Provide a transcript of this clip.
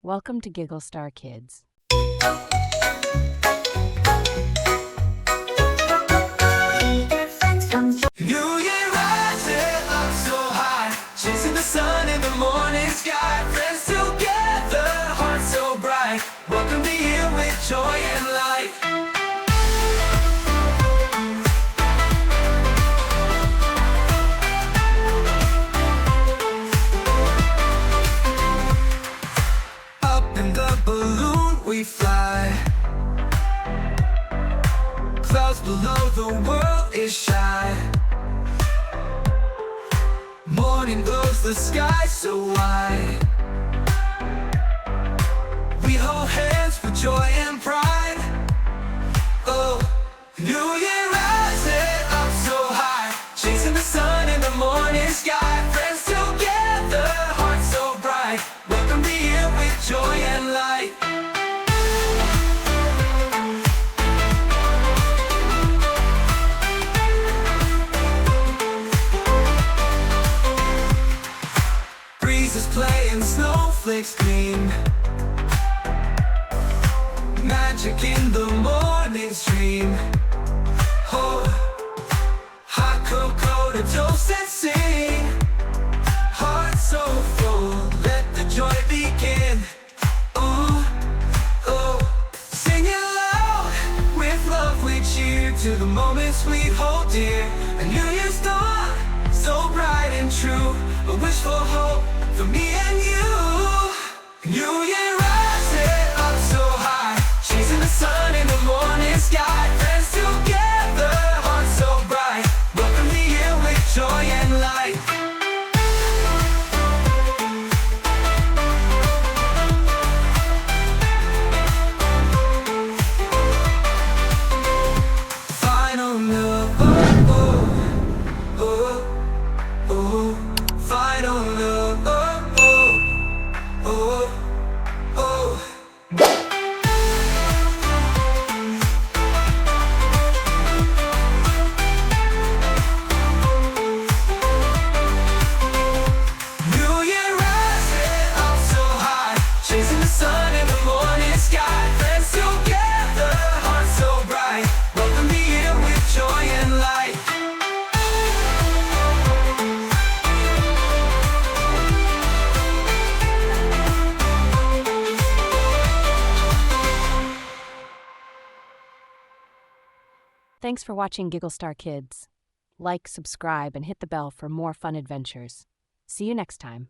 Welcome to Giggle Star Kids. New Year rising up so high, chasing the sun in the morning sky. Friends together, hearts so bright. Welcome the year with joy and light. Up in the balloon we fly. Clouds below, the world is shy. Morning glows, the sky so wide. We hold hands for joy and pride. Oh, New Year rising up so high, chasing the sun in the morning sky. Friends together, hearts so bright. Welcome the year with joy and light. Breezes play and snowflakes gleam. Magic in the morning stream. Oh, hot cocoa to toast and sing. Hearts so full, let the joy begin. Ooh, oh, sing it loud. With love we cheer to the moments we hold dear. A New Year's dawn, so bright and true. A wish for hope for me and you. New Year rising up so high, chasing the sun in the morning sky. Friends together, hearts so bright. Welcome the year with joy and light. Final love, oh, oh, oh, oh. Final love, oh, oh, oh, oh. New Year rising up so high, chasing the sun in the morning sky. Friends together, hearts so bright. Welcome the year with joy and light. Thanks for watching Giggle Star Kids. Like, subscribe, and hit the bell for more fun adventures. See you next time.